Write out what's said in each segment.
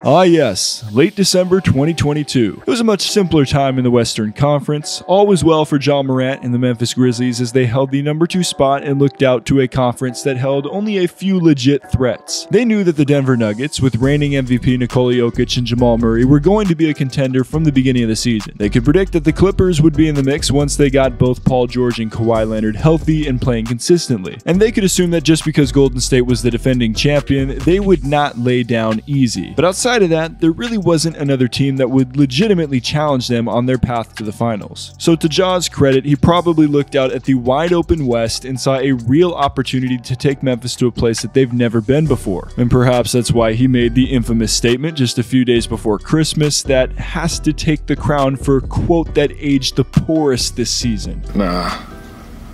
Ah yes, late December 2022. It was a much simpler time in the Western Conference. All was well for Ja Morant and the Memphis Grizzlies as they held the number 2 spot and looked out to a conference that held only a few legit threats. They knew that the Denver Nuggets, with reigning MVP Nikola Jokic and Jamal Murray, were going to be a contender from the beginning of the season. They could predict that the Clippers would be in the mix once they got both Paul George and Kawhi Leonard healthy and playing consistently. And they could assume that just because Golden State was the defending champion, they would not lay down easy. But outside of that, there really wasn't another team that would legitimately challenge them on their path to the finals. So to Ja's credit, he probably looked out at the wide open West and saw a real opportunity to take Memphis to a place that they've never been before. And perhaps that's why he made the infamous statement just a few days before Christmas that has to take the crown for quote that aged the poorest this season. Nah,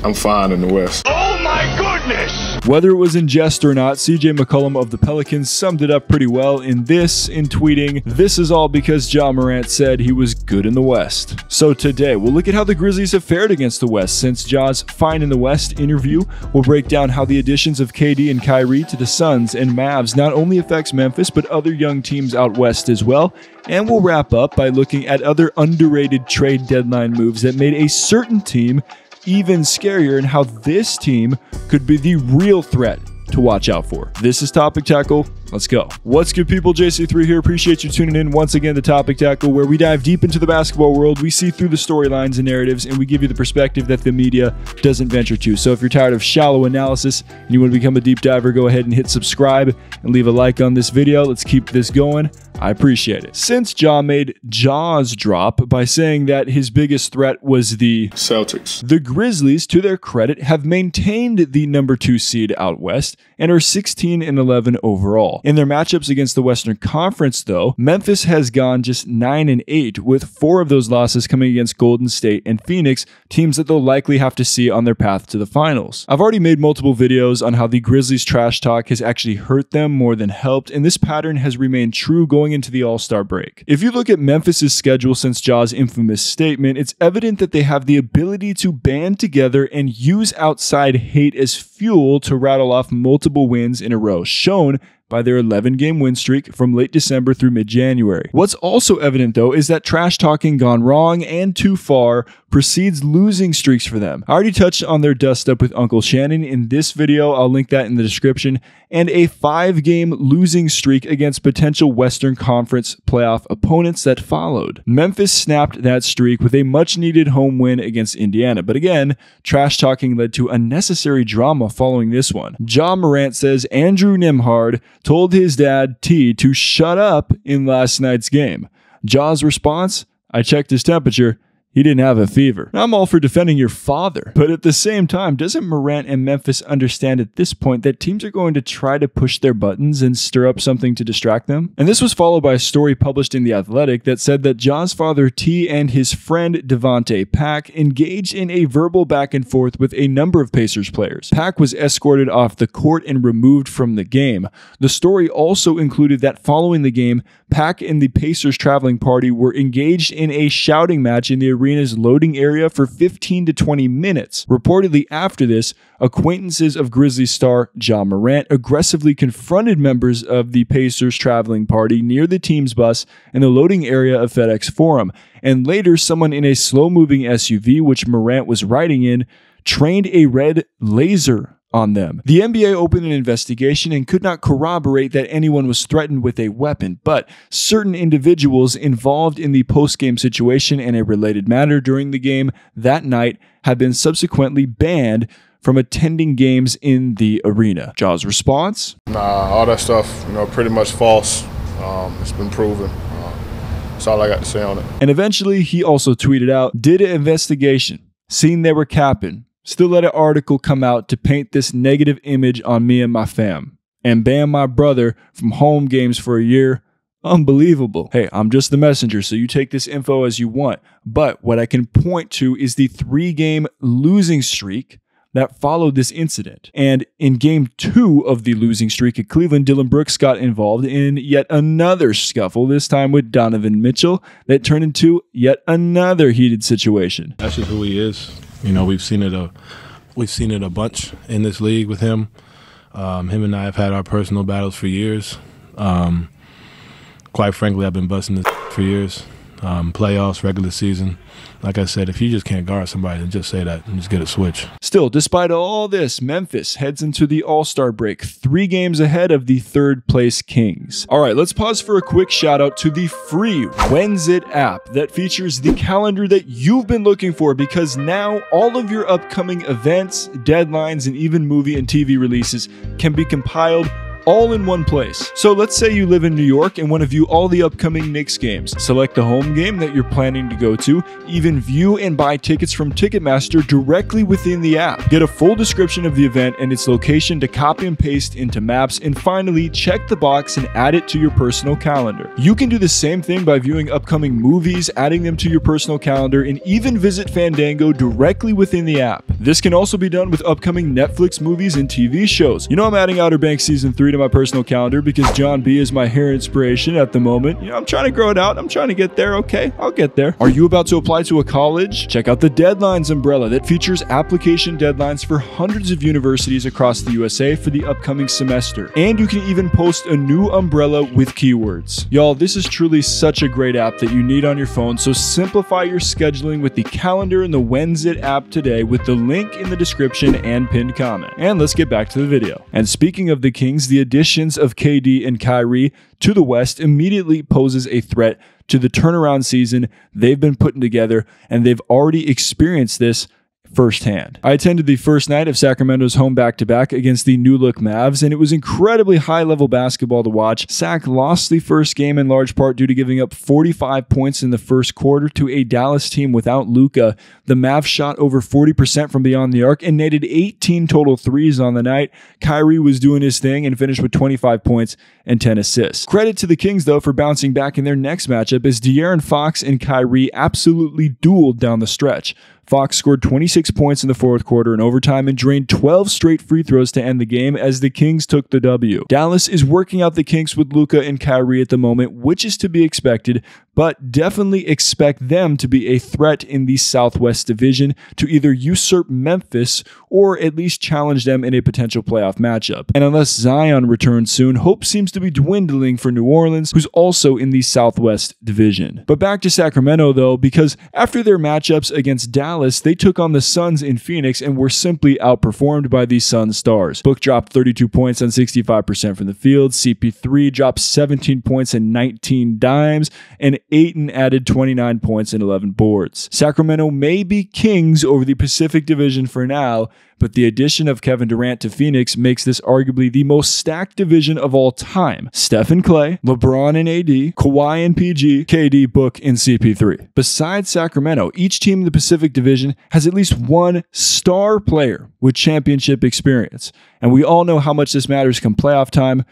I'm fine in the West. Oh my goodness! Whether it was in jest or not, CJ McCollum of the Pelicans summed it up pretty well in tweeting, "This is all because Ja Morant said he was good in the West." So today, we'll look at how the Grizzlies have fared against the West since Ja's Fine in the West interview. We'll break down how the additions of KD and Kyrie to the Suns and Mavs not only affects Memphis, but other young teams out West as well. And we'll wrap up by looking at other underrated trade deadline moves that made a certain team even scarier and how this team could be the real threat to watch out for. This is Topic Tackle. Let's go. What's good, people? JC3 here. Appreciate you tuning in once again to Topic Tackle, where we dive deep into the basketball world. We see through the storylines and narratives, and we give you the perspective that the media doesn't venture to. So if you're tired of shallow analysis and you want to become a deep diver, go ahead and hit subscribe and leave a like on this video. Let's keep this going. I appreciate it. Since Ja made Ja's drop by saying that his biggest threat was the Celtics, the Grizzlies, to their credit, have maintained the number 2 seed out West and are 16-11 overall. In their matchups against the Western Conference, though, Memphis has gone just 9-8, with 4 of those losses coming against Golden State and Phoenix, teams that they'll likely have to see on their path to the finals. I've already made multiple videos on how the Grizzlies' trash talk has actually hurt them more than helped, and this pattern has remained true going into the All-Star break. If you look at Memphis' schedule since Ja's infamous statement, it's evident that they have the ability to band together and use outside hate as fuel to rattle off multiple wins in a row, shown by their 11-game win streak from late December through mid-January. What's also evident, though, is that trash talking gone wrong and too far precedes losing streaks for them. I already touched on their dust-up with Uncle Shannon in this video. I'll link that in the description. And a 5-game losing streak against potential Western Conference playoff opponents that followed. Memphis snapped that streak with a much-needed home win against Indiana. But again, trash talking led to unnecessary drama following this one. Ja Morant says Andrew Nembhard told his dad T to shut up in last night's game. Ja's response, "I checked his temperature. He didn't have a fever." Now, I'm all for defending your father, but at the same time, doesn't Morant and Memphis understand at this point that teams are going to try to push their buttons and stir up something to distract them? And this was followed by a story published in The Athletic that said that Ja's father T and his friend Devontae Pack engaged in a verbal back and forth with a number of Pacers players. Pack was escorted off the court and removed from the game. The story also included that following the game, Pack and the Pacers traveling party were engaged in a shouting match in the arena's loading area for 15 to 20 minutes. Reportedly after this, acquaintances of Grizzlies star Ja Morant aggressively confronted members of the Pacers traveling party near the team's bus in the loading area of FedEx Forum. And later, someone in a slow-moving SUV, which Morant was riding in, trained a red laser on them. The NBA opened an investigation and could not corroborate that anyone was threatened with a weapon, but certain individuals involved in the post-game situation and a related matter during the game that night have been subsequently banned from attending games in the arena. Ja's response? Nah, all that stuff, pretty much false. It's been proven. That's all I got to say on it. And eventually, he also tweeted out, "Did an investigation, seen they were capping. Still let an article come out to paint this negative image on me and my fam, and ban my brother from home games for a year. Unbelievable." Hey, I'm just the messenger, so you take this info as you want. But what I can point to is the 3-game losing streak that followed this incident. And in game 2 of the losing streak at Cleveland, Dillon Brooks got involved in yet another scuffle, this time with Donovan Mitchell, that turned into yet another heated situation. That's just who he is. We've seen it a bunch in this league with him. Him and I have had our personal battles for years. quite frankly, I've been busting this for years. Playoffs, regular season. Like I said, if you just can't guard somebody, then just say that and just get a switch. Still, despite all this, Memphis heads into the All-Star break 3 games ahead of the 3rd place Kings. All right, let's pause for a quick shout out to the free When's It app that features the calendar that you've been looking for, because now all of your upcoming events, deadlines, and even movie and TV releases can be compiled all in one place. So let's say you live in New York and want to view all the upcoming Knicks games. Select the home game that you're planning to go to, even view and buy tickets from Ticketmaster directly within the app. Get a full description of the event and its location to copy and paste into Maps, and finally check the box and add it to your personal calendar. You can do the same thing by viewing upcoming movies, adding them to your personal calendar, and even visit Fandango directly within the app. This can also be done with upcoming Netflix movies and TV shows. You know, I'm adding Outer Banks Season 3 to my personal calendar because John B is my hair inspiration at the moment. You know, I'm trying to grow it out. I'm trying to get there. Okay, I'll get there. Are you about to apply to a college? Check out the Deadlines umbrella that features application deadlines for hundreds of universities across the USA for the upcoming semester. And you can even post a new umbrella with keywords. Y'all, this is truly such a great app that you need on your phone, so simplify your scheduling with the calendar in the When's It app today with the link in the description and pinned comment. And let's get back to the video. And speaking of the Kings, the additions of KD and Kyrie to the West immediately poses a threat to the turnaround season they've been putting together, and they've already experienced this firsthand. I attended the first night of Sacramento's home back-to-back against the New Look Mavs, and it was incredibly high-level basketball to watch. Sac lost the first game in large part due to giving up 45 points in the first quarter to a Dallas team without Luka. The Mavs shot over 40% from beyond the arc and netted 18 total threes on the night. Kyrie was doing his thing and finished with 25 points and 10 assists. Credit to the Kings, though, for bouncing back in their next matchup, as De'Aaron Fox and Kyrie absolutely dueled down the stretch. Fox scored 26 points in the fourth quarter in overtime and drained 12 straight free throws to end the game as the Kings took the W. Dallas is working out the kinks with Luka and Kyrie at the moment, which is to be expected, but definitely expect them to be a threat in the Southwest Division to either usurp Memphis or at least challenge them in a potential playoff matchup. And unless Zion returns soon, hope seems to be dwindling for New Orleans, who's also in the Southwest Division. But back to Sacramento, though, because after their matchups against Dallas, they took on the Suns in Phoenix and were simply outperformed by the Suns stars. Book dropped 32 points on 65% from the field, CP3 dropped 17 points and 19 dimes, and Ayton added 29 points and 11 boards. Sacramento may be kings over the Pacific Division for now, but the addition of Kevin Durant to Phoenix makes this arguably the most stacked division of all time. Steph and Clay, LeBron and AD, Kawhi and PG, KD, Book, and CP3. Besides Sacramento, each team in the Pacific Division has at least one star player with championship experience. And we all know how much this matters come playoff time.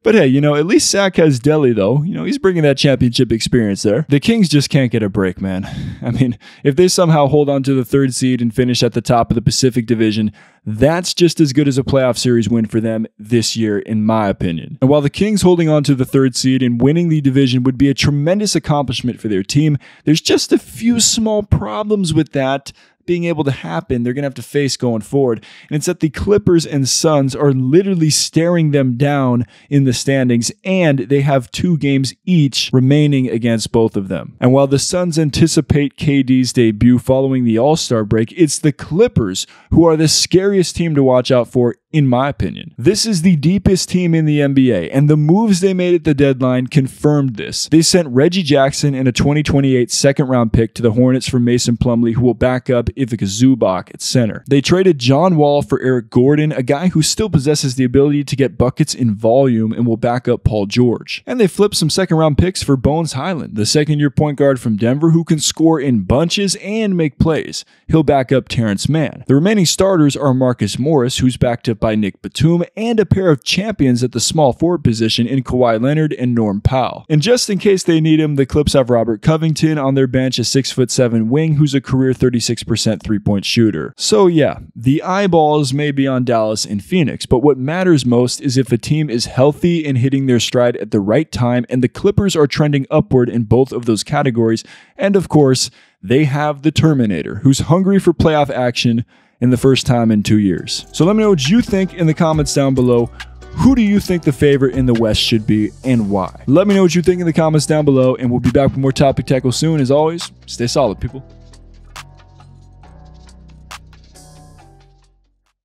But hey, you know, at least Sac has Delhi, though. You know, he's bringing that championship experience there. The Kings just can't get a break, man. I mean, if they somehow hold on to the 3rd seed and finish at the top of the Pacific Division, that's just as good as a playoff series win for them this year, in my opinion. And while the Kings holding on to the 3rd seed and winning the division would be a tremendous accomplishment for their team, there's just a few small problems with that being able to happen they're going to have to face going forward. And it's that the Clippers and Suns are literally staring them down in the standings, and they have 2 games each remaining against both of them. And while the Suns anticipate KD's debut following the All-Star break, it's the Clippers who are the scariest team to watch out for, in my opinion. This is the deepest team in the NBA, and the moves they made at the deadline confirmed this. They sent Reggie Jackson and a 2028 second-round pick to the Hornets for Mason Plumlee, who will back up Ivica Zubac at center. They traded John Wall for Eric Gordon, a guy who still possesses the ability to get buckets in volume and will back up Paul George. And they flipped some second-round picks for Bones Highland, the second-year point guard from Denver who can score in bunches and make plays. He'll back up Terrence Mann. The remaining starters are Marcus Morris, who's backed up by Nick Batum, and a pair of champions at the small forward position in Kawhi Leonard and Norm Powell. And just in case they need him, the Clips have Robert Covington on their bench, a 6'7" wing who's a career 36% three-point shooter. So yeah, the eyeballs may be on Dallas and Phoenix, but what matters most is if a team is healthy and hitting their stride at the right time, and the Clippers are trending upward in both of those categories. And of course, they have the Terminator, who's hungry for playoff action in the first time in 2 years. So let me know what you think in the comments down below. Who do you think the favorite in the West should be and why? Let me know what you think in the comments down below, and we'll be back with more Topic Tackle soon. As always, stay solid, people.